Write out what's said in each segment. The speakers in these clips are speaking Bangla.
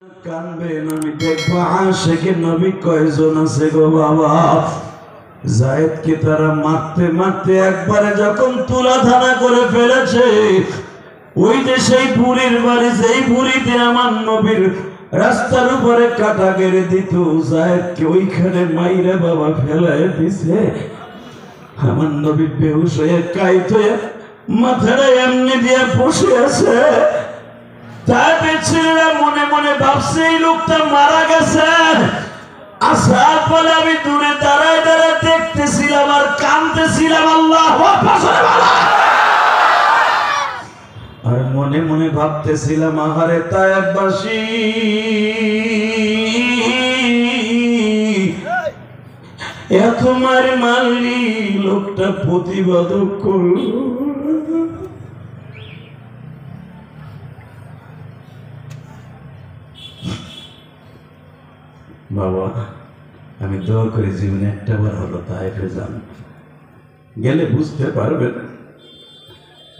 কানবেন আমি দেখবো আশিকে নবী কয়জন আছে গো বাবা। যায়েদকে তারা মারতে মারতে একবারে যখন তুলাধানা করে ফেলেছে, ওই যে সেই বুড়ির বাড়ি, সেই বুড়িতে আমার নবীর রাস্তার উপরে কাটা গেড়ে দিত, যায়েদকে ওইখানে মাইরে বাবা ফেলায় দিছে। আমার নবী বেহুশ হয়ে কাইত হয়ে মাথাটা এমনি দিয়ে বসে আছে। তারপরে ছেলেরা মনে মনে ভাবছে এই লোকটা মারা গেছে। আসার পরে আমি দূরে দাঁড়ায় দাঁড়ায় দেখতেছিলাম আর কাঁদতেছিলাম, আল্লাহ আর মনে মনে ভাবতেছিলাম আহারে তায়েববাসী, এত মারে মারলি লোকটা প্রতিবাদ করল। বাবা আমি দোয়া করি জীবনে একটা বার হলো তায়েফে যান, গেলে বুঝতে পারবেন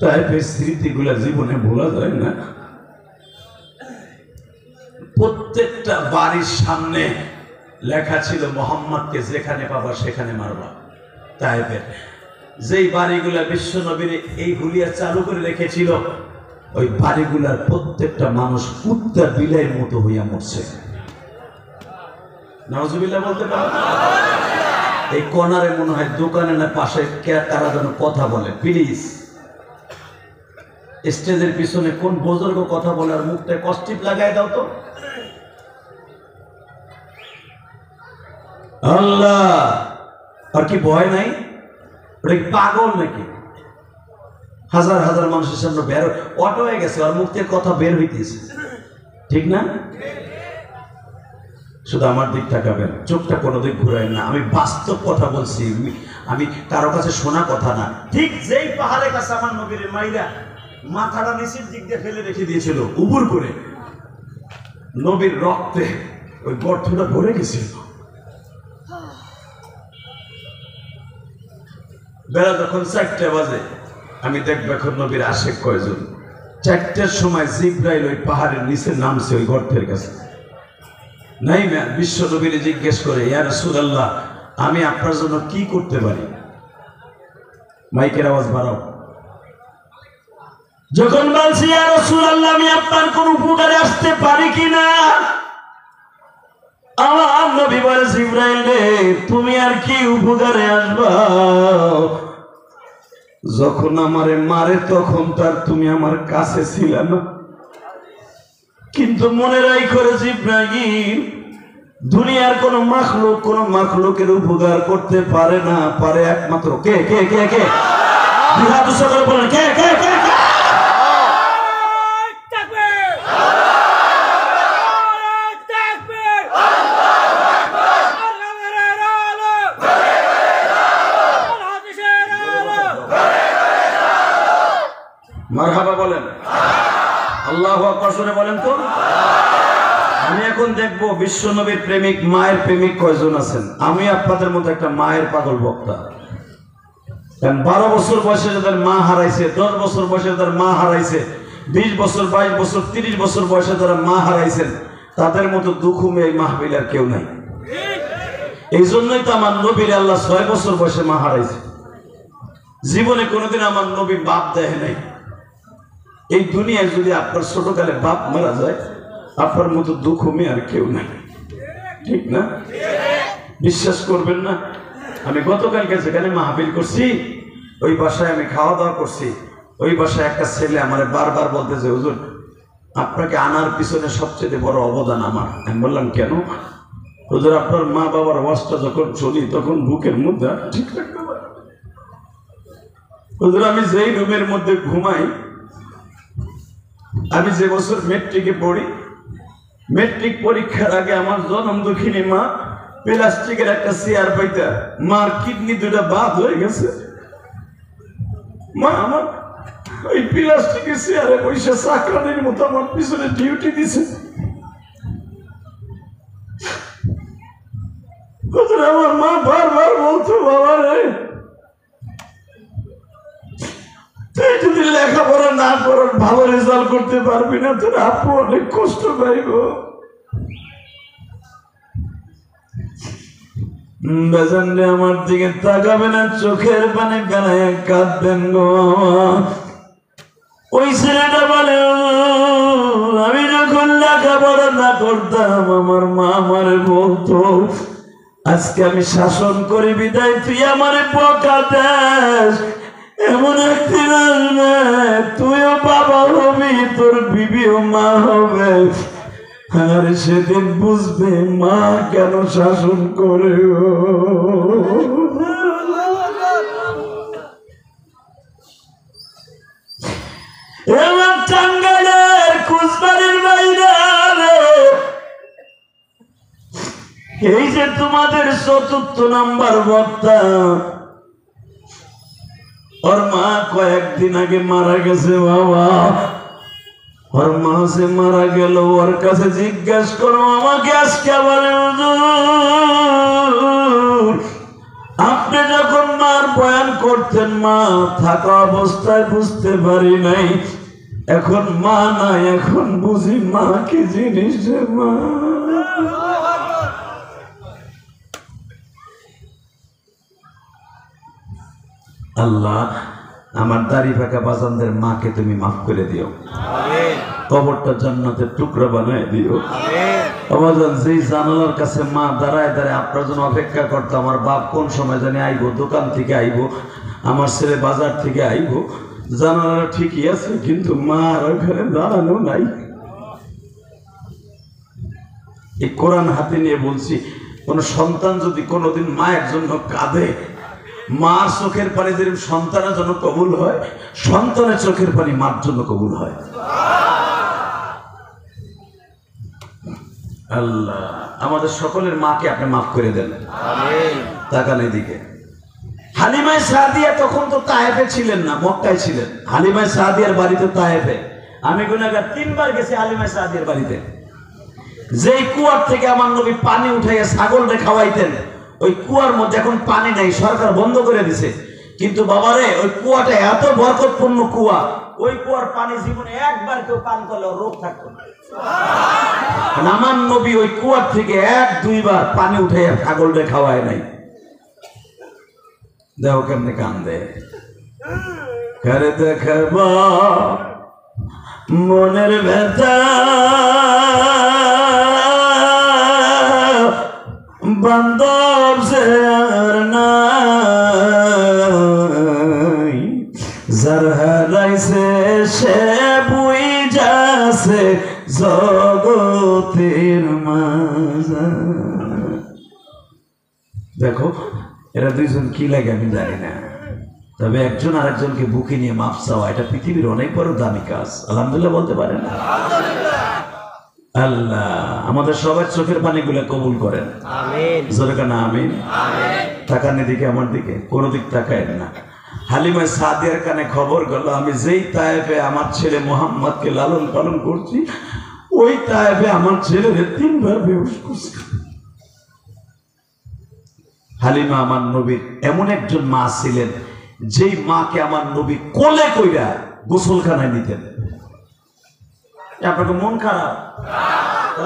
তায়েফের স্মৃতিগুলা জীবনে ভোলা যায় না। প্রত্যেকটা বাড়ির সামনে লেখা ছিল মোহাম্মদকে যেখানে পাবা সেখানে মারবা। তায়েফের যেই বাড়িগুলা বিশ্ব নবীর এই হুলিয়া চালু করে রেখেছিল, ওই বাড়িগুলার প্রত্যেকটা মানুষ কুত্তা বিলাইয়ের মতো হইয়া মরছে। নাউজুবিল্লাহ বলতে পারেন। এই কর্নারে মনে হয় দোকানে না পাশে কারা যেন কথা বলে, প্লিজ। স্টেজের পিছনে কোন বুজুর্গ কথা বলে আর মুখটায় কষ্টিপ লাগাই দাও তো। আল্লাহ, আর কি ভয় নাই? ওটা কি পাগল নাকি? হাজার হাজার মানুষের সামনে বের অটো হয়ে গেছে, আর মুখ থেকে কথা বের হইতেছে, ঠিক না? শুধু আমার দিক তাকাবেন, চোখটা কোনো দিক ঘুরাই না। আমি বাস্তব কথা বলছি, আমি কারো কাছে শোনা কথা না। ঠিক যেই পাহাড়ের কাছে আমার নবীর মাইরা মাথাটা নিচের দিক দিয়ে ফেলে রেখে দিয়েছিল উবুর করে, নবীর রক্তে ওই গর্তটা ভরে গেছিল। বেলা যখন 4টা বাজে আমি দেখবো এখন নবীর আশেক কয়জন। 4টার সময় জিব্রাইল ওই পাহাড়ের নিচে নামছে ওই গর্তের কাছে। নাই না, বিশ্ব নবীরে জিজ্ঞেস করে, ইয়া রাসূলুল্লাহ আমি আপনার জন্য কি করতে পারি? মাইকের আওয়াজ বাড়াও। যখন বলছি ইয়া রাসূলুল্লাহ আমি আপনার কোন উপকারে আসতে পারি কিনা, আমার নবী বলে, জিব্রাইল রে তুমি আর কি উপকারে আসবা? যখন আমারে মারে তখন তার তুমি আমার কাছে ছিল না, কিন্তু মনে রাখো জিব্রাইল দুনিয়ার কোন মাখলুকের উপকার করতে পারে না, পারে একমাত্র কে কে কে কে বিহাদ সকল বলেন কে কে কে কে? মারহাবা বলেন, আল্লাহু আকবার শুনে বলেন তো। আমি এখন দেখবো বিশ্ব নবীর প্রেমিক, মায়ের প্রেমিক কয়জন আছেন। আমি আপনাদের মতো একটা মায়ের পাগল বক্তা। 12 বছর বয়সে যাদের মা হারাইছে, 10 বছর বয়সে যাদের মা হারাইছে, 20 বছর 22 বছর 30 বছর বয়সে যারা মা হারাইছেন, তাদের মতো দুঃখমে এই মাহফিলে আর কেউ নাই। এই জন্যই তো আমার নবীর আল্লাহ 6 বছর বয়সে মা হারাইছে। জীবনে কোনোদিন আমার নবী বাপ দেয় নাই। এই দুনিয়ায় যদি আপনার ছোটকালে বাপ মারা যায়, আপনার মতো দুঃখমে আর কেউ নাই, ঠিক না? বিশ্বাস করবেন না, আমি গতকালকে যেখানে মাহফিল করছি ওই বাসায় আমি খাওয়া দাওয়া করছি। ওই বাসায় একটা ছেলে আমার বারবার বলতেছে, হুজুর আপনাকে আনার পিছনে সবচেয়ে বড় অবদান আমার। আমি বললাম কেন? হুজুর আপনার মা বাবার ওয়াজটা যখন শুনি তখন বুকের মধ্যে ঠিক রাখতে পারি। হুজুর আমি যেই রুমের মধ্যে ঘুমাই, আমি যে বছর মেট্রিকে পড়ি, মেট্রিক পরীক্ষার আগে আমার জনম দুঃখিনী মা প্লাস্টিকের একটা চেয়ার পাইতা, মার কিডনি 2টা বাদ হয়ে গেছে। মা আমার ওই প্লাস্টিকের চেয়ারে বসে চাকরানির মতো আমার পিছনে ডিউটি দিছে। আমার মা বারবার বলতো, বাবা রে তুই যদি লেখাপড়া না করার ভালো রেজাল্ট করতে পারবি না, তোর আপু অনেক কষ্ট পাইব। বেজানরে আমার দিকে তাকাবে না, চোখের পানি ফেলায় কাঁদবেন গো। ওই ছেলেটা বলে, আমি যখন লেখাপড়া না করতাম আমার মা আমারে বলতো, আজকে আমি শাসন করি বিদায় তুই আমারে বকা দেস, এমন একদিন আসবে তুইও বাবা হবি, তোর বিবিও মা হবে, আর সেদিন বুঝবে মা কেন শাসন করে। এবার টাঙ্গাইলের কুচবাড়ির বাইরে এই যে তোমাদের ৪র্থ নাম্বার বক্তা, ওর মা কয়েকদিন আগে মারা গেছে বাবা। ওর মা সে মারা গেল, ওর কাছে জিজ্ঞেস করো আমাকে আজকে বলে, আপনি যখন মার বয়ান করতেন মা থাকা অবস্থায় বুঝতে পারি নাই, এখন মা নাই এখন বুঝি মা কি জিনিস। মা আল্লাহ আমার দাড়ি ফাঁকা বাজানদের মাকে তুমি মাফ করে দিও, কবরটা জান্নাতের টুকরা বানায় দিও। বাজান যেই জানালার কাছে মা দাঁড়ায় দাঁড়ায় আপনার জন্য অপেক্ষা করতো, আমার বাপ কোন সময় জানি আইবো, দোকান থেকে আইবো, আমার ছেলে বাজার থেকে আইবো, জানালাটা ঠিকই আছে কিন্তু মা আর ওখানে দাঁড়ানো নাই। এই কোরআন হাতে নিয়ে বলছি, কোন সন্তান যদি কোনোদিন মায়ের জন্য কাঁদে, মার চোখের পানি যেরকম সন্তানের জন্য কবুল হয়, সন্তানের চোখের পানি মার জন্য কবুল হয়। আল্লাহ আমাদের সকলের মাকে আপনি মাফ করে দেন। তাকান এদিকে। হালিমায়ে সাদিয়া তখন তো তায়েফে ছিলেন না, মক্কায় ছিলেন। হালিমায়ে সাদিয়ার বাড়িতে তায়েফে। আমি গুনাহগার 3 বার গেছি হালিমায়ে সাদিয়ার বাড়িতে। যেই কুয়ার থেকে আমার নবী পানি উঠাইয়া ছাগলরে খাওয়াইতেন, ওই কুয়ার মধ্যে এখন পানি নাই, সরকার বন্ধ করে দিছে। কিন্তু বাবারে ওই কুয়াটা এত বরকতপূর্ণ কুয়া, ওই কুয়ার পানি জীবনে একবার কেউ পান করলে রোগ থাকতো না। আমার নবী ওই কুয়ার থেকে 1-2 বার পানি উঠাইয়া ছাগলরে খাওয়ায় নাই। দেখো কেমনে কান্দে, করে দেখাবা মনের ব্যথা, বান্ধব সে আর নাই, যার হারাইছে সে বুই যাচ্ছে জগতের মাঝে। দেখো এরা দুইজন কি লাগে আমি জানি না, তবে একজন আরেকজনকে বুকে নিয়ে মাপ চাওয়া এটা পৃথিবীর অনেক বড় দামি কাজ। আলহামদুলিল্লাহ বলতে পারেন? আল্লাহ আমাদের সবার চোখের পানিগুলো কবুল করেন, আমিন। জোরে কানা আমিন। তাকান এদিকে, আমার দিকে, কোন দিক তাকায় না। হালিমায়ে সাদিয়ার কানে খবর গেল, আমি যেই তায়েফে আমার ছেলে মুহাম্মদকে লালন পালন করছি, ওই তায়েফে আমার ছেলেরে 3 বার বেহুশ করছে। হালিমা আমার নবীর এমন একজন মা ছিলেন, যেই মাকে আমার নবী কোলে কইরা গোসলখানায় নিতেন। আপনাকে মন খারাপ?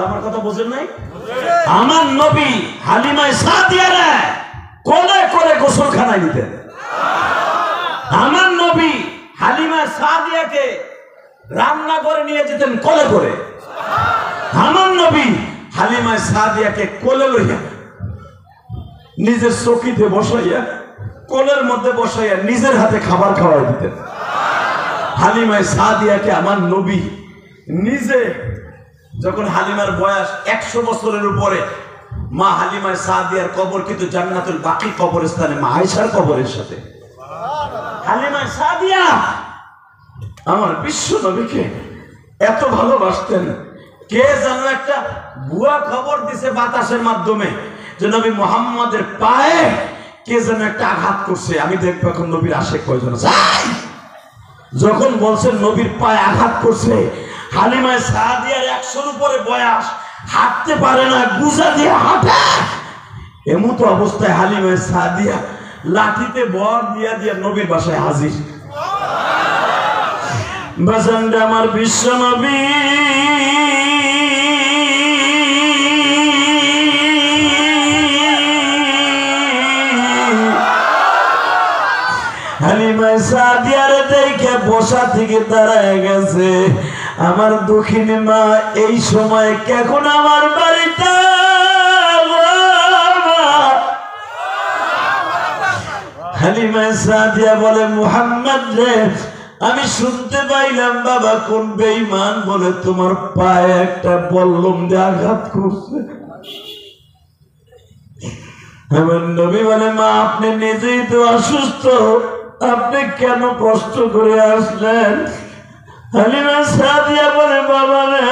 আমার কথা বোঝেন নাই? আমার নবী হালিমায়ে সাদিয়ারে কোলে করে গোসলখানায় নিতেন। আমার নবী হালিমায়ে সাদিয়াকে রান্না করে নিয়ে যেতেন কোলে করে। আমার নবী হালিমায়ে সাদিয়াকে কোলে লইয়া নিজের চকিতে বসাইয়া, কোলের মধ্যে বসাইয়া নিজের হাতে খাবার খাওয়াই দিতেন। হালিমায়ে সাদিয়াকে আমার নবী নিজে, যখন হালিমার বয়স 100 বছরের উপরে, মা হালিমায়ে সাদিয়ার কবর কিন্তু জান্নাতুল বাকি কবরস্থানে মা আয়েশার কবরের সাথে। হালিমায়ে সাদিয়া আমার বিশ্ব নবীকে এত ভালোবাসতেন, কে যেন একটা ভুয়া খবর দিছে বাতাসের মাধ্যমে যে নবী মুহাম্মদের পায়ে কে যেন একটা আঘাত করছে। আমি দেখবো এখন নবীর আশেক কয়জন আছে। যখন বলছেন নবীর পায়ে আঘাত করছে, হালিমায়ে সাদিয়ার 100-র উপরে বয়স, হাঁটতে পারে না, গুজা দিয়ে হাঁটে। এমতো অবস্থায় হালিমায়ে সাদিয়া লাঠিতে বর দিয়া দিয়া নবীর বাসায় হাজির। বাসানটা আমার বিশ্ব নবী বসা থেকে দাঁড়ায় গেছে। আমার দক্ষিণী মা এই সময় কখন আমার বাড়িতে হালিমা সাদিয়া বলে, মুহাম্মদ রে, আমি শুনতে পাইলাম বাবা কোন বেঈমান বলে তোমার পায়ে একটা বল্লম দিয়ে আঘাত করছে। আমার নবী বলে, মা আপনি নিজেই তো অসুস্থ, আপনি কেন কষ্ট করে আসলেন? হালিমা সাদিয়া বলে, বাবা রে,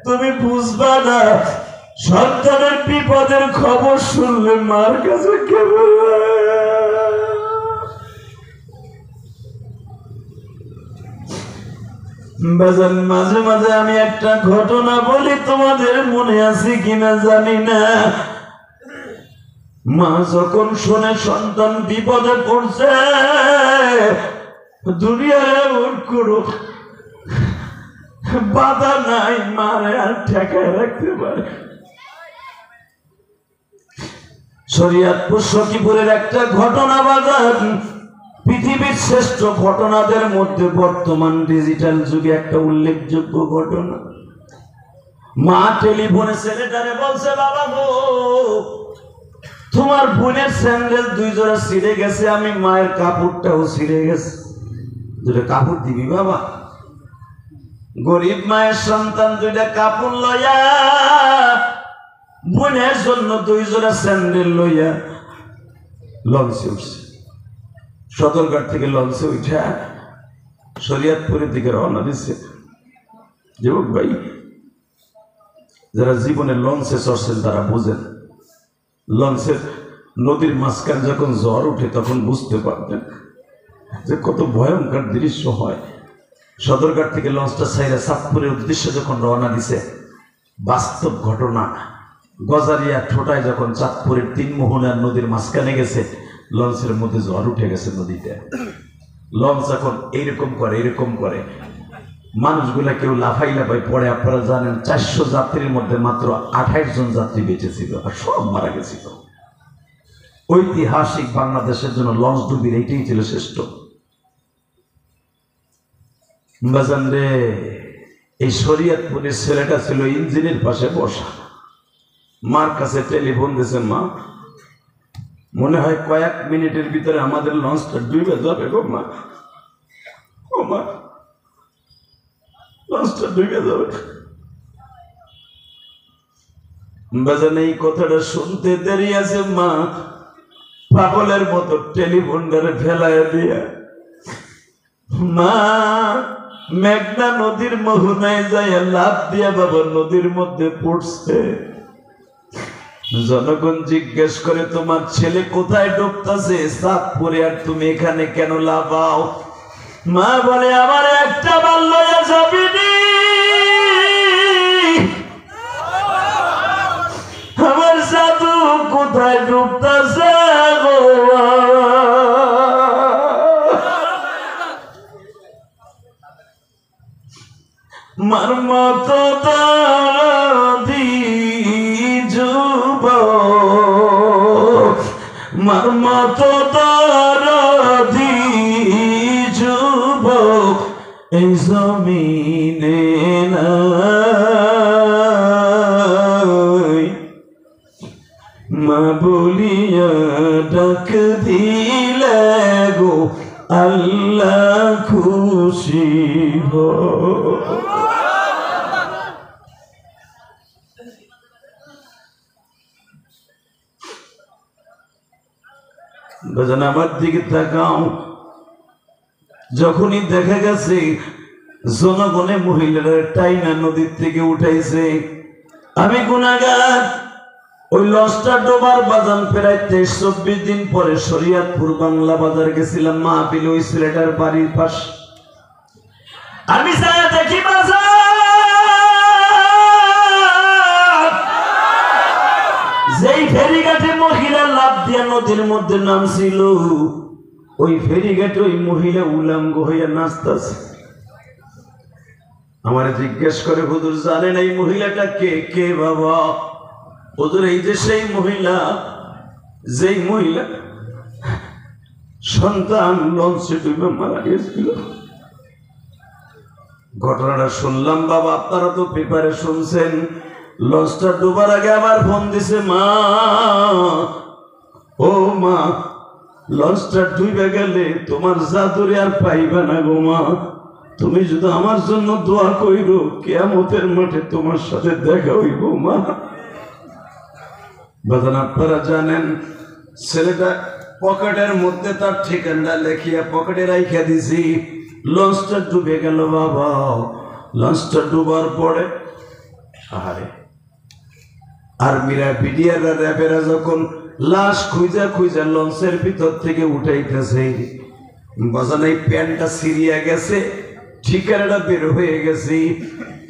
তুমি বুঝবা না, সন্তানের বিপদের খবর শুনলে মার কাছে কেমন। বাজান মাঝে মাঝে আমি একটা ঘটনা বলি, তোমাদের মনে আছে কিনা জানি না। মা যখন শোনে সন্তান বিপদে পড়ছে, দুনিয়ার করো বাধা নাই, মারে আর ঠেকায় রাখতে পারে। শরীয়তপুর সখীপুরের একটা ঘটনা বাজান, পৃথিবীর শ্রেষ্ঠ ঘটনাদের মধ্যে বর্তমান ডিজিটাল যুগে একটা উল্লেখযোগ্য ঘটনা। মা টেলিফোনে ছেলেটারে বলছে, বাবা গো, তোমার বোনের স্যান্ডেল 2 জোড়া ছিঁড়ে গেছে, আমি মায়ের কাপড়টাও ছিঁড়ে গেছে, 2টা কাপড় দিবি বাবা? গরিব মায়ের সন্তান 2টা কাপড় লইয়া, বোনের জন্য 2 জোড়া স্যান্ডেল লইয়া লঞ্চে উঠছে। সদরঘাট থেকে লঞ্চে উঠা শরীয়তপুরের দিকে রওনা দিচ্ছে। যুবক ভাই, যারা জীবনে লঞ্চে চড়ছেন তারা বুঝেন, লঞ্চের নদীর মাঝখানে যখন ঝড় উঠে তখন বুঝতে পারবেন যে কত ভয়ঙ্কর দৃশ্য হয়। সদরঘাট থেকে লঞ্চটা ছাইরা চাঁদপুরের উদ্দেশ্যে যখন রওনা দিছে, বাস্তব ঘটনা, গজারিয়া ঠোঁটায় যখন চাঁদপুরের 3 মোহনার নদীর মাঝখানে গেছে, লঞ্চের মধ্যে ঝড় উঠে গেছে নদীতে। লঞ্চ এখন এইরকম করে, এরকম করে, মানুষগুলা কেউ লাফাই লাফাই পড়ে। আপনারা জানেন 400 যাত্রীর মধ্যে মাত্র 28 জন যাত্রী বেঁচে ছিল, আর সব মারা গেছিল। ঐতিহাসিক বাংলাদেশের জন্য লঞ্চ ডুবির এইটাই ছিল শ্রেষ্ঠ। বাজান রে, এই শরীয়তপুরের ছেলেটা ছিল ইঞ্জিনের পাশে বসা, মার কাছে টেলিফোন দিয়েছে, মা মনে হয় কয়েক মিনিটের ভিতরে আমাদের লঞ্চটা ডুবে যাবে গো মা, ও মা লঞ্চটা ডুবে যাবে। বাজান এই কথাটা শুনতে দেরি আছে, মা পাগলের মতো টেলিফোনটারে ফেলায় দিয়া মা মেঘনা নদীর মোহনায় যায় লাফ দিয়া বাবা নদীর মধ্যে পড়ছে। জনগণ জিজ্ঞেস করে, তোমার ছেলে কোথায় ডুবতেছে? চাঁদপুরে, আর তুমি এখানে কেন লাফাও? মা বলে, আমার একটা বার লইয়া যাবিনি, আমার জাদু কোথায় ডুবতেছে গো। মার মতো দাদি যুবক, মার মতো দাদি যুবক এই জমিনে নাই, মা বলিয়া ডাক দিলে গো আল্লাহ খুশি হয়। আমার দিকে তাকাও, যখনই দেখা গেছে জনগণে মহিলারা টাইনা নদীর থেকে উঠাইছে, আমি গুনাহগার। ওই লঞ্চটা ডোবার বাজান প্রায় 23-24 দিন পরে শরীয়তপুর বাংলা বাজার গেছিলাম, মাহফিল ওই ছেলেটার বাড়ির পাশ। আমি যায় দেখি বাজার, যেই ফেরিঘাটে মহিলা লাফ দিয়া নদীর মধ্যে নামছিল, ওই ফেরিঘাটে ওই মহিলা উলঙ্গ হইয়া নাচতেছে। আমার জিজ্ঞেস করে, হুজুর জানেন এই মহিলাটা কে? কে বাবা? হুজুর এই যে সেই মহিলা, যেই মহিলা সন্তান লঞ্চে ডুবে মারা গেছিল। ঘটনাটা শুনলাম বাবা, আপনারা তো পেপারে শুনছেন। লঞ্চটা ডুবার আগে আবার ফোন দিছে, মা ও মা, লঞ্চটা ডুবে গেলে তোমার জাদুরে আর পাইবা না গো মা, তুমি যদি আমার জন্য দোয়া কইরো, কিয়ামতের মাঠে তোমার সাথে দেখা হইব মা। বাজান আপনারা জানেন, ছেলেটা পকেটের মধ্যে তার ঠিকানা লেখিয়া পকেটে রাইখা দিছি। লঞ্চটা ডুবে গেল বাবা। লঞ্চটা ডুবার পরে আরে আর্মিরা, বিডিআররা, র্যাবেরা যখন লাশ খুঁজা খুঁজা লঞ্চের ভিতর থেকে উঠাইতেছে, বাজান এই প্যান্টটা সিরিয়া গেছে, ঠিকানাটা বের হয়ে গেছে,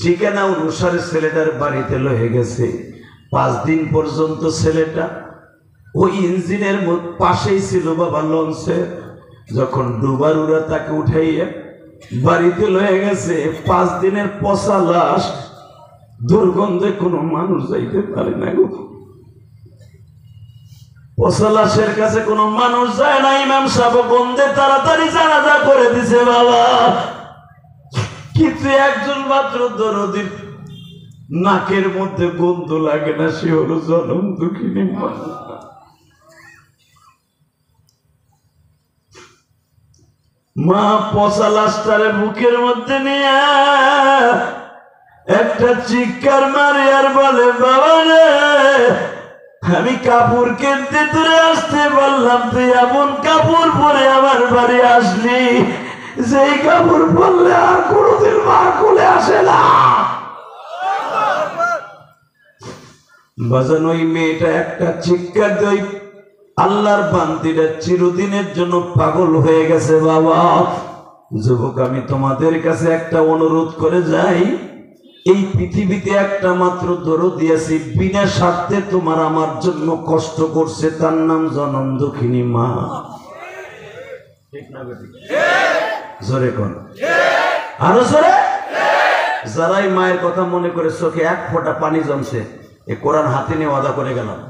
ঠিকানা অনুসারে ছেলেটার বাড়িতে লয়ে গেছে। 5 দিন পর্যন্ত ছেলেটা ওই ইঞ্জিনের পাশেই ছিল বাবা লঞ্চে। যখন ডুবারুরা তাকে উঠাইয়া বাড়িতে লয়ে গেছে, 5 দিনের পচা লাশ, দুর্গন্ধে কোনো মানুষ যাইতে পারে না গো। পচা লাশের কাছে কোনো মানুষ যায় না। ইমাম সাহেব গন্ধে তাড়াতাড়ি জানাজা করে দিছে বাবা। কিন্তু একজন মাত্র দরদির নাকের মধ্যে গন্ধ লাগে না, সে হলো জনম দুঃখিনী মা। মা পচা লাশটারে বুকের মধ্যে নিয়ে একটা চিৎকার মারে আর বলে, বাবা রে, আমি কাপড় কিনতে দূরে আসতে বললাম, তুই এমন কাপড় পরে আমার বাড়ি আসলি, যেই কাপড় পরলে আর কোনোদিন মার কোলে আসে না। বাজান ওই মেয়েটা একটা চিৎকার দিয়ে আল্লাহর বান্দিরা চিরদিনের জন্য পাগল হয়ে গেছে বাবা। যুবক, আমি তোমাদের কাছে একটা অনুরোধ করে যাই, এই পৃথিবীতে একটা মাত্র দরদ দিয়েছি, বিনা স্বার্থে তোমার আমার জন্য কষ্ট করছে, তার নাম জনম দুঃখিনী মা। ঠিক না বেটি? জোরে কোন, আরো জোরে। যারাই মায়ের কথা মনে করে চোখে এক ফোঁটা পানি জমছে, এ কোরআন হাতে নিয়ে ওয়াদা করে গেলাম,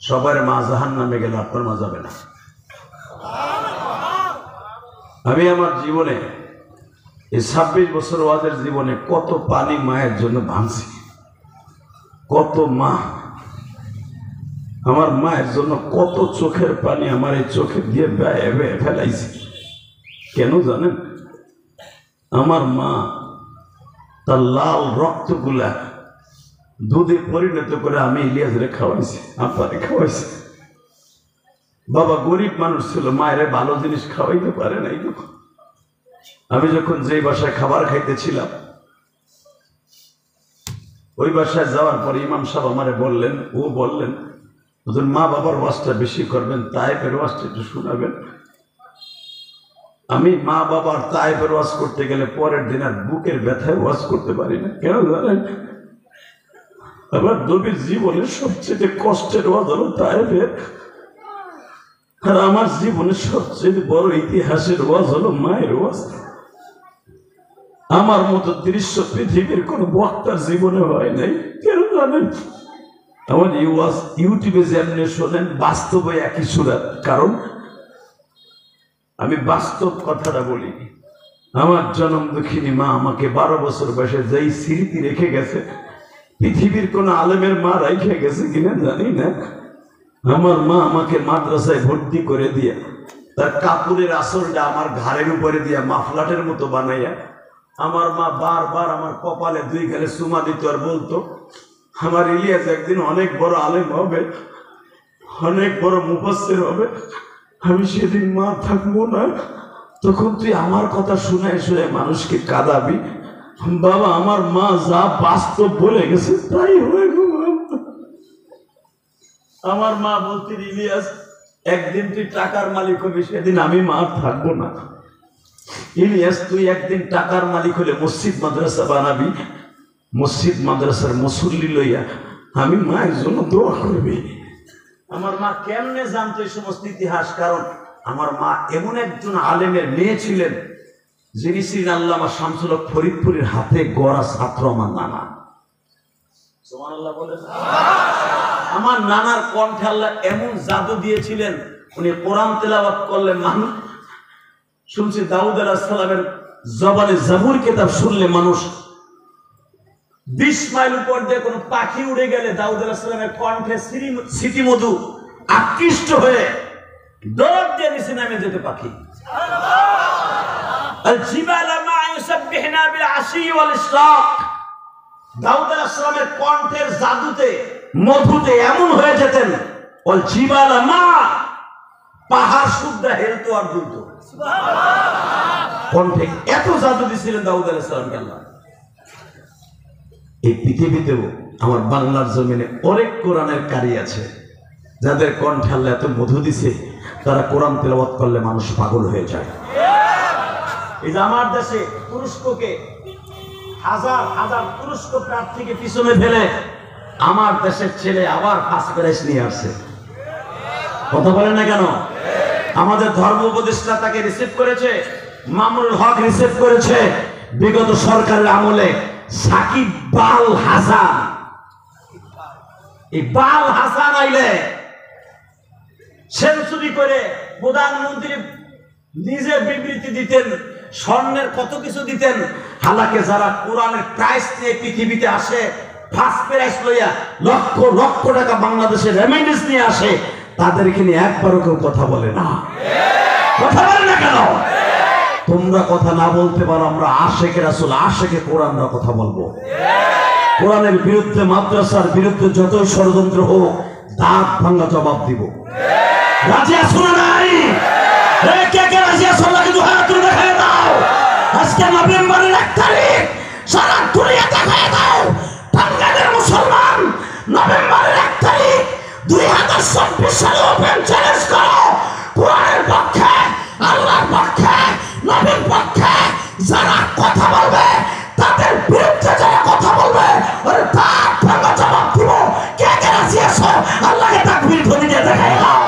সবার মা জাহান্নামে গেলে আপনার মা যাবে না। আমি আমার জীবনে এই 26 বছর ওয়াজের জীবনে কত পানি মায়ের জন্য ভাঙছি, কত মা আমার মায়ের জন্য কত চোখের পানি আমার এই চোখে দিয়ে বেয়ে বেয়ে ফেলাইছি। কেন জানেন? আমার মা তার লাল রক্তগুলা দুধে পরিণত করে আমি ইলিয়াসরে খাওয়াইছি, আব্বারে খাওয়াইছি। বাবা গরিব মানুষ ছিল, মায়ের ভালো জিনিস খাওয়াইতে পারে নাই। আমি যখন যেই বাসায় খাবার খাইতেছিলাম, ওই বাসায় যাওয়ার পরে ইমাম সাহেব আমারে বললেন, ও বললেন, ওদের মা বাবার ওয়াজটা বেশি করবেন, তায়েফের ওয়াজটা একটু শোনাবেন। আমি মা বাবার তায়েফের ওয়াজ করতে গেলে পরের দিন আর বুকের ব্যথায় ওয়াজ করতে পারি না। কেন জানেন? আমার নবীর জীবনের সবচেয়ে কষ্টের ওয়াজ হলো তায়েফের, আর আমার জীবনের সবচেয়ে বড় ইতিহাসের ওয়াজ হলো মায়ের ওয়াজ। আমার মতো দৃশ্য পৃথিবীর কোন বক্তার জীবনে হয় নাই। কেন জানেন? আমার এই ওয়াজ ইউটিউবে যেমনি শোনেন, বাস্তবে একই সুরাত। কারণ আমি বাস্তব কথাটা বলি। আমার জনম দুঃখিনী মা আমাকে 12 বছর বয়সে যেই স্মৃতি রেখে গেছে, পৃথিবীর কোন আলেমের মা রেখে গেছে কিনা জানি না। আমার মা আমাকে মাদ্রাসায় ভর্তি করে দিয়া তার কাপড়ের আসলটা আমার ঘাড়ের উপরে দিয়া মাফলাটের মতো বানাইয়া, আমার মা বারবার আমার কপালে 2 গালে চুমা দিত আর বলতো, আমার ইলিয়াস একদিন অনেক বড় আলেম হবে, অনেক বড় মুফাসসির হবে, আমি সেদিন মা থাকবো না, তখন তুই আমার কথা শুনে শুনে মানুষকে কাঁদাবি। বাবা, আমার মা যা বাস্তব বলে গেছে তাই হয়ে গেল। আমার মা বলতে, ইলিয়াস একদিন তুই টাকার মালিক হবি, সেদিন আমি মা থাকবো না। ইলিয়াস তুই একদিন টাকার মালিক হলে মসজিদ মাদ্রাসা বানাবি, মসজিদ মাদ্রাসার মুসল্লি লইয়া আমি মায়ের জন্য দোয়া করবি। আমার মা কেমনে জানতো এই সমস্ত ইতিহাস? কারণ আমার মা এমন একজন আলেমের মেয়ে ছিলেন, যিনি ছিলেন আল্লামা শামসুল হক ফরিদপুরের হাতে গড়া ছাত্র আমার নানা। সুবহানাল্লাহ বলেন। আমার নানার কণ্ঠে আল্লাহ এমন জাদু দিয়েছিলেন, উনি কোরআন তেলাওয়াত করলে মানুষ শুনছি দাউদ আলাইহিস সালামের জবানে জাবুর কিতাব শুনলে মানুষ 20 মাইল উপর দিয়ে কোনো পাখি উড়ে গেলে দাউদ আলাইহিস সালামের কণ্ঠে স্মৃতি মধু আকৃষ্ট হয়ে দৌড় দিয়ে নিচে নামে যেতে পাখি। আল জিবালা মা ইউসাব্বিহনা বিল আশি ওয়াল ইশরাক, দাউদ আলাইহিস সালামের কণ্ঠের জাদুতে মধুতে এমন হয়ে যেতেন ওয়াল জিবালা মা, পাহাড় শুদ্ধা হেলতো আর দুলতো। কণ্ঠে এত জাদু দিয়েছিলেন দাউদ আলাইহিস সালামকে আল্লাহ। এই পৃথিবীতেও আমার বাংলার জমিনে অনেক কোরআনের কারি আছে যাদের কণ্ঠে আল্লাহ এত মধু দিছে, তারা কোরআন তেলাওয়াত করলে মানুষ পাগল হয়ে যায়। এই যে আমার দেশে তুরস্ককে হাজার হাজার তুরস্ক প্রার্থীকে পিছনে ফেলে আমার দেশের ছেলে আবার ফার্স্ট প্রাইজ নিয়ে আসছে। কথা বলেন না কেন? আমাদের ধর্ম উপদেষ্টা তাকে রিসিভ করেছে, মামুনুল হক রিসিভ করেছে। বিগত সরকারের আমলে সাকিব বাল হাসান, এই বাল হাসান আইলে সেঞ্চুরি করে প্রধানমন্ত্রী নিজে বিবৃতি দিতেন, স্বর্ণের কত কিছু দিতেন। হালাকে যারা কোরআনের প্রাইজ নিয়ে পৃথিবীতে আসে, ফার্স্ট প্রাইজ লইয়া লক্ষ লক্ষ টাকা বাংলাদেশের রেমিটেন্স নিয়ে আসে, তাদেরকে নিয়ে একবারও কেউ কথা বলে না। কথা বলে না কেন? তোমরা কথা না বলতে পারো, আমরা আশেকে রাসূল আশেকে কোরআনরা কথা বলবো। কোরআনের বিরুদ্ধে, মাদ্রাসার বিরুদ্ধে যতই ষড়যন্ত্র হোক, দাঁত ভাঙা জবাব দিব। রাজি আছো না নাই? কে কে রাজি আছো? আল্লাহকে দুই হাত তুলে দেখায় দাও। আজকে নভেম্বরের 1 তারিখ, সারা দুনিয়া দেখায় দাও বাংলাদেশের মুসলমান নভেম্বরের 1 তারিখ 2024 সালে ওপেন চ্যালেঞ্জ করো, কোরআনের পক্ষে, আল্লাহর পক্ষে, নবীর পক্ষে যারা কথা বলবে, তাদের বিরুদ্ধে যারা কথা বলবে, ওরে দাঁত ভাঙা জবাব দিব। কে কে রাজি আছো? আল্লাহকে তাকবীর ধ্বনি দিয়ে দেখায় দাও।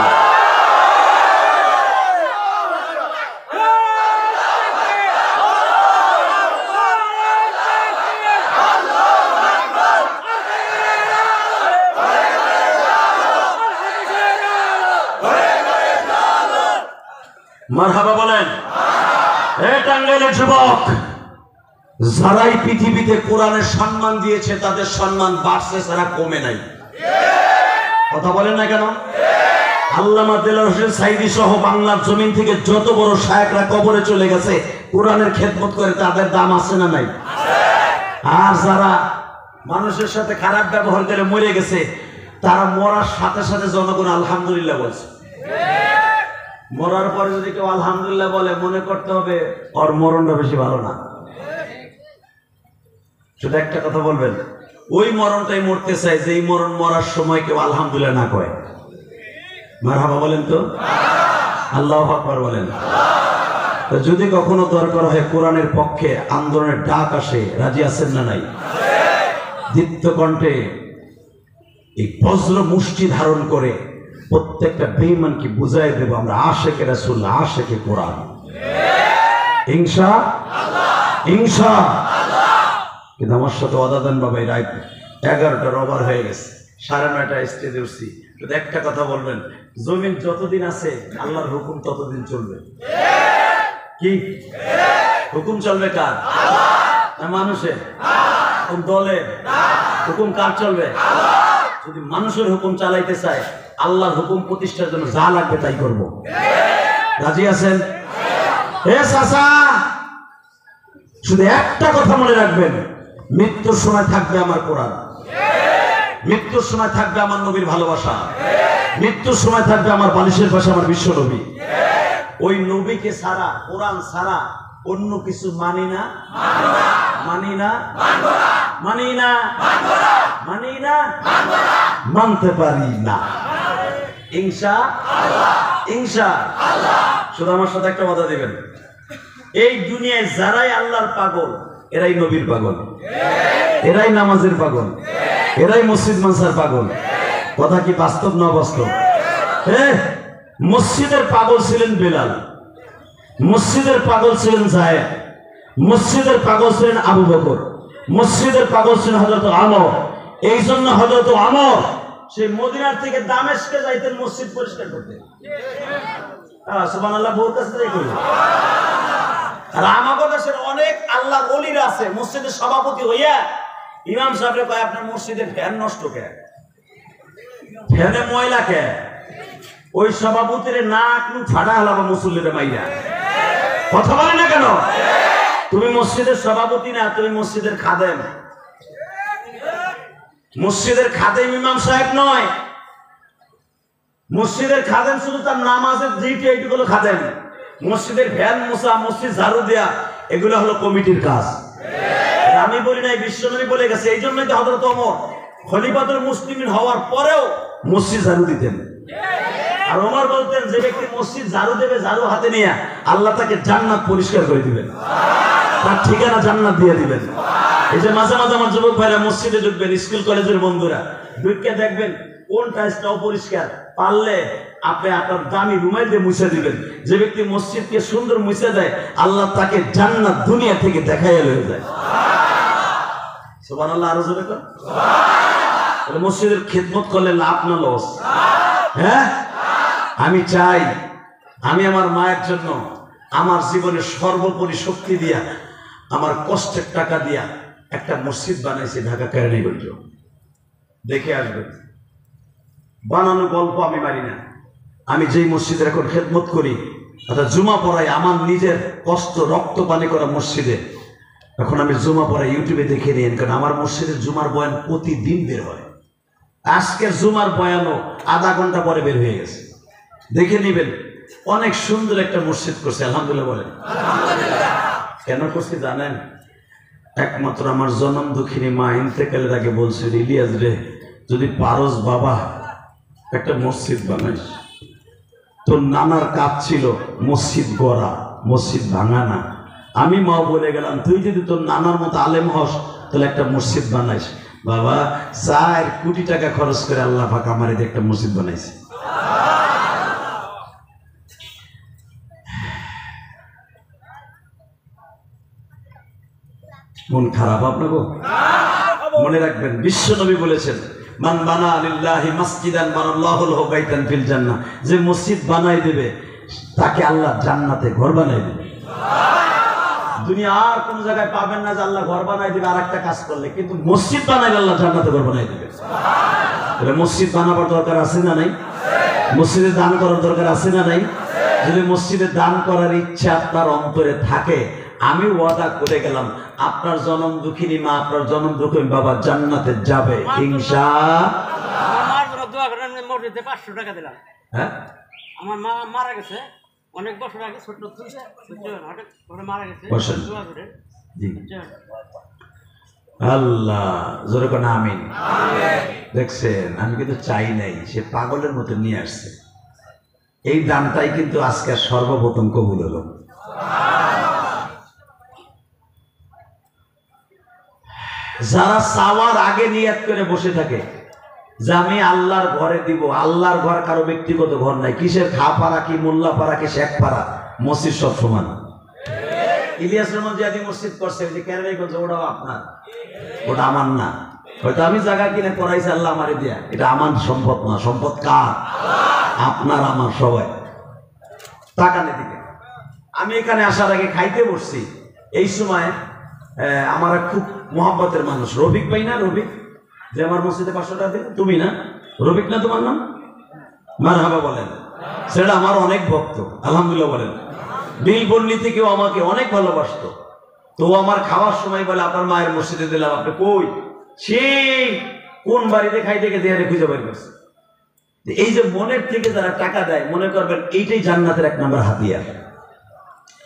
মারহাবা বলেন। এই টাঙ্গাইলের যুবক, যারাই পৃথিবীতে কোরআনের সম্মান দিয়েছে, তাদের সম্মান বাড়ছে ছাড়া কমে নাই। কথা বলেন না কেন? আল্লামা দেলোয়ার হোসেন সাঈদী সহ বাংলার জমিন থেকে যত বড় শায়েখরা কবরে চলে গেছে, কোরআনের খেদমত করে, তাদের দাম আছে না নাই? আর যারা মানুষের সাথে খারাপ ব্যবহার করে মরে গেছে, তারা মরার সাথে সাথে জনগণ আলহামদুলিল্লাহ বলছে। মরার পরে যদি কেউ আলহামদুলিল্লাহ বলে, মনে করতে হবে ওর মরণটা বেশি ভালো না। শুধু একটা কথা বলবেন, ওই মরণটাই মরতে চাই যে এই মরণ মরার সময় কেউ আলহামদুলিল্লাহ না কয়। মারহাবা বলেন তো, আল্লাহু আকবার বলেন। তো যদি কখনো দরকার হয় কোরআনের পক্ষে আন্দোলনের ডাক আসে, রাজি আছেন না নাই? দীপ্ত কণ্ঠে এই বজ্র মুষ্টি ধারণ করে প্রত্যেকটা বেঈমানকে বুঝাই দেব আমরা আশেকে রাসূল, আশেকে কোরআন। ইনশাআল্লাহ, ইনশাআল্লাহ। কিন্তু আমার সাথে ওয়াদা দেন বাবা, এই রাত 11টার ওভার হয়ে গেছে, 9:30 স্টেজে উঠছি। শুধু একটা কথা বলবেন, জমিন যতদিন আছে আল্লাহর হুকুম ততদিন চলবে। কি হুকুম চলবে? কার? আল্লাহ। মানুষের? কোন দলের? হুকুম কার চলবে? আল্লাহ। যদি মানুষের হুকুম চালাইতে চায়, আল্লাহর হুকুম প্রতিষ্ঠার জন্য যা লাগবে তাই করব। রাজি আছেন? হে চাচা, শুধু একটা কথা মনে রাখবেন, মৃত্যুর সময় থাকবে আমার কোরআন, মৃত্যুর সময় থাকবে আমার নবীর ভালোবাসা, মৃত্যুর সময় থাকবে আমার বালিশের পাশে আমার বিশ্ব নবী। ওই নবীকে ছাড়া, কোরআন ছাড়া অন্য কিছু মানি না, মানি না, মানি না, মানি না, মানতে পারি না। ইনশাআল্লাহ, ইনশাআল্লাহ। শুধু আমার সাথে একটা কথা দিবেন, এই দুনিয়ায় যারাই আল্লাহর পাগল, এরাই নবীর পাগল, এরাই নামাজের পাগল, এরাই মসজিদ মানসার পাগল। কথা কি বাস্তব না বাস্তব? মসজিদের পাগল ছিলেন বেলাল, মসজিদের পাগল ছিলেন যায়েদ, মসজিদের পাগল ছিলেন আবু বকর, মসজিদের পাগল ছিলেন হযরত আমর। এই জন্য হযরত আমর সেই মদিনার থেকে দামেস্কে যাইতেন মসজিদ পরিষ্কার করতে। সুবহানাল্লাহ, বহু কাছে যাই করি। আর আমাদের দেশের অনেক আল্লাহর ওলিরা আছে, মসজিদের সভাপতি হইয়া ইমাম সাহেবরে কয় আপনার মসজিদের ফ্যান নষ্ট কে, ফ্যানে ময়লা কে, ওই সভাপতির নাক নু ফাটা হালাবা মুসল্লিরে মাইয়া। কথা বলে না কেন? তুমি মসজিদের সভাপতি না, তুমি মসজিদের খাদেম। মসজিদের খাদেম ইমাম সাহেব নয়। মসজিদের খাদেম শুধু তার নামাজের ডিউটি, এইগুলো খাদেম। মসজিদের ফ্যান মোছা, মসজিদ ঝাড়ু দেয়া, এগুলো হলো কমিটির কাজ। আমি বলি নাই, বিশ্বনবী বলে গেছে। এই জন্যই তো হযরত ওমর খলিফাতুল মুসলিমিন হওয়ার পরেও মসজিদ ঝাড়ু দিতেন। আর ওমর বলতেন, যে ব্যক্তি মসজিদ ঝাড়ু দেবে ঝাড়ু হাতে নিয়ে, আল্লাহ তাকে জান্নাত পরিষ্কার করে দিবেন, তার ঠিকানা জান্নাত দিয়ে দিবেন। এই যে মাঝে মাঝে আমার যুবক ভাইরা মসজিদে ঢুকবেন, স্কুল কলেজের বন্ধুরা ঢুকে দেখবেন কোন টাইলসটা অপরিষ্কার, পারলে আপনি আপনার দামি রুমাল দিয়ে মুছে দিবেন। যে ব্যক্তি মসজিদকে সুন্দর মুছে দেয়, আল্লাহ তাকে জান্নাত দুনিয়া থেকে দেখাইয়া লয়ে যায়। সুবহানাল্লাহ, আরো জোরে কর। মসজিদের খেদমত করলে লাভ না লস? হ্যাঁ, আমি চাই আমি আমার মায়ের জন্য আমার জীবনের সর্বোপরি শক্তি দিয়া, আমার কষ্টের টাকা দিয়া একটা মসজিদ বানাইছি ঢাকা কেরানীগঞ্জ। দেখে আসবেন, বানানো গল্প আমি মারি না। আমি যেই মসজিদের এখন খেদমত করি, অর্থাৎ জুমা পড়াই, আমার নিজের কষ্ট রক্ত পানি করা মসজিদে এখন আমি জুমা পড়াই, ইউটিউবে দেখে নিন। কারণ আমার মসজিদের জুমার বয়ান প্রতিদিন বের হয়। আজকের জুমার বয়ানও আধা ঘন্টা পরে বের হয়ে গেছে, দেখে নিবেন। অনেক সুন্দর একটা মসজিদ করছে, আলহামদুলিল্লাহ বলেন। কেন করছি জানেন? একমাত্র আমার জনম দুঃখিনী মা ইন্তেকালের আগে বলছে, ইলিয়াস রে, যদি পারস বাবা একটা মসজিদ বানাইস। তোর নানার কাজ ছিল মসজিদ গড়া, মসজিদ ভাঙা না। আমি মা বলে গেলাম, তুই যদি তোর নানার মতো আলেম হস, তাহলে একটা মসজিদ বানাইস। বাবা 4 কোটি টাকা খরচ করে আল্লাহ পাক আমার একটা মসজিদ বানাইছে। মন খারাপ আপনাকে? মনে রাখবেন, বিশ্বনবী বলেছেন, মান বানা লিল্লাহি মাসজিদান বানাল্লাহু লাহু বাইতান ফিল জান্নাহ। যে মসজিদ বানাই দেবে, তাকে আল্লাহ জান্নাতে ঘর বানাই দেবে। দুনিয়া আর কোন জায়গায় পাবেন না যে আল্লাহ ঘর বানাই দেবে আরেকটা কাজ করলে, কিন্তু মসজিদ বানাইলে আল্লাহ জান্নাতে ঘর বানাই দেবে। তাহলে মসজিদ বানাবার দরকার আছে না নাই? মসজিদে দান করার দরকার আছে না নাই? যদি মসজিদে দান করার ইচ্ছা আপনার অন্তরে থাকে, আমি ওয়াদা করে গেলাম, আপনার জনম দুঃখিনী মা, আপনার জনম দুঃখিনী বাবা জান্নাতে যাবে ইনশাআল্লাহ। 500 টাকা দিলাম। হ্যাঁ, আমার মা মারা গেছে অনেক বছর আগে, ছোট মারা গেছে। আল্লাহ জোরে কোন আমিন। দেখছেন, আমি কিন্তু চাই নাই, সে পাগলের মতো নিয়ে আসছে। এই দানটাই কিন্তু আজকে সর্বপ্রথম কবুল হলো। যারা চাওয়ার আগে নিয়ত করে বসে থাকে যে আমি আল্লাহর ঘরে দিব, আল্লাহর ঘর কারো ব্যক্তিগত ঘর নাই। কিসের খা পাড়া, কি মোল্লা পাড়া, কি শেখ পাড়া, মসজিদ সব সমান। ইলিয়াস রহমান জিয়াদি মসজিদ করছে, ওই যে কেরানীগঞ্জ, ওটাও আপনার, ওটা আমার না। হয়তো আমি জায়গা কিনে করাইছি আল্লাহ আমারে দিয়া, এটা আমার সম্পদ না। সম্পদ কার? আপনার, আমার, সবাই। টাকানে দিকে আমি এখানে আসার আগে খাইতে বসছি। এই সময় আমার খুব মহব্বতের মানুষ রফিক ভাই, না রফিক, যে আমার মসজিদে 500 টাকা দিল, তুমি না রফিক না তোমার নাম? মারহাবা বলেন। সেটা আমার অনেক ভক্ত, আলহামদুলিল্লাহ বলেন। বিলবন্নি থেকেও আমাকে অনেক ভালোবাসতো। তো আমার খাওয়ার সময় বলে, আপনার মায়ের মসজিদে দিলাম। আপনি কই? সেই কোন বাড়িতে খাইতে গেছে খুঁজে বের করছে। এই যে মনের থেকে যারা টাকা দেয়, মনে করবেন এইটাই জান্নাতের 1 নম্বর হাতিয়ার।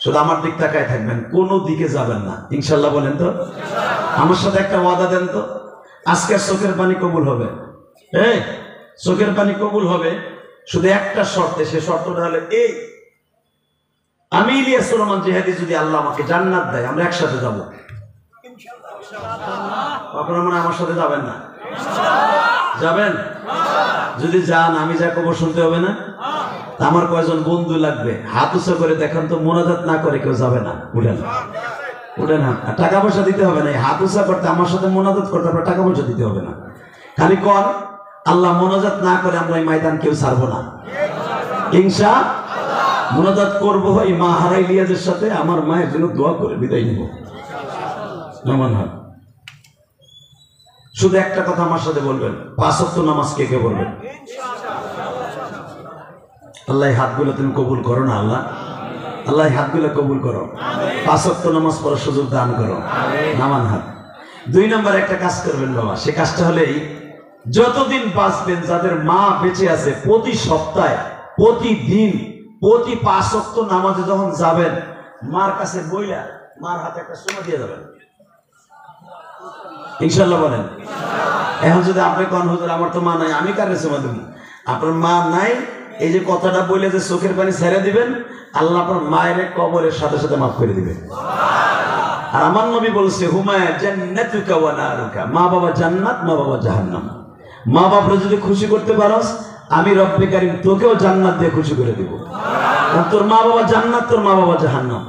শুধু আমার দিক তাকায় থাকবেন, কোনো দিকে যাবেন না, ইনশাল্লাহ বলেন তো। আমার সাথে একটা ওয়াদা দেন তো, আজকে চোখের পানি কবুল হবে। এই চোখের পানি কবুল হবে শুধু একটা শর্তে। সে শর্তটা হলো এই, আমি ইলিয়াস রহমান জিহাদি যদি আল্লাহ আমাকে জান্নাত দেয়, আমরা একসাথে যাবো। আপনারা মনে আমার সাথে যাবেন না? যাবেন? যদি যান, আমি যা কবর শুনতে হবে না? আমার কয়জন বন্ধু লাগবে, হাত উঁচু করে দেখান তো। মোনাজাত না করে কেউ যাবে না, উঠেন উঠে না। টাকা পয়সা দিতে হবে না, হাত উঁচা করতে, আমার সাথে মোনাজাত করতে আপনার টাকা পয়সা দিতে হবে না। খালি কর, আল্লাহ মোনাজাত না করে আমরা এই ময়দান কেউ ছাড়বো না ইনশাআল্লাহ। মোনাজাত করবো এই মা হারাই লিয়াজের সাথে, আমার মায়ের জন্য দোয়া করে বিদায় নিব। নামান হাত। শুধু একটা কথা আমার সাথে বলবেন, 5 ওয়াক্ত নামাজ কে কে বলবেন? আল্লাহ হাতগুলো তুমি কবুল করো না আল্লাহ, আল্লাহ হাতগুলো কবুল করো, 5 ওয়াক্ত নামাজ পড়ার সুযোগ দান করো। নামান হাত। 2 নম্বর একটা কাজ করবেন বাবা, সে কাজটা হলেই যতদিন বাঁচবেন, যাদের মা বেঁচে আছে, প্রতি সপ্তাহে প্রতিদিন প্রতি 5 ওয়াক্ত নামাজে যখন যাবেন, মার কাছে বইলা মার হাতে একটা সোনা দিয়ে যাবেন ইনশাআল্লাহ বলেন। এখন যদি আপনি কোন হুজুর আমার তো মা নাই, আমি কারে সোনা দেব? আপনার মা নাই, এই যে কথাটা বলে যে চোখের পানি ছেড়ে দিবেন, আল্লাহ আপনার মায়ের কবরের সাথে সাথে মাফ করে দিবেন। আর আমার নবী বলছে, হুমায়া জান্নাতুকা ওয়া নারুকা, মা বাবা জান্নাত, মা বাবা জাহান্নাম। মা বাবারা যদি খুশি করতে পারোস, আমি রব্বে কারীম তোকেও জান্নাত দিয়ে খুশি করে দিব। তোর মা বাবা জান্নাত, তোর মা বাবা জাহান্নাম।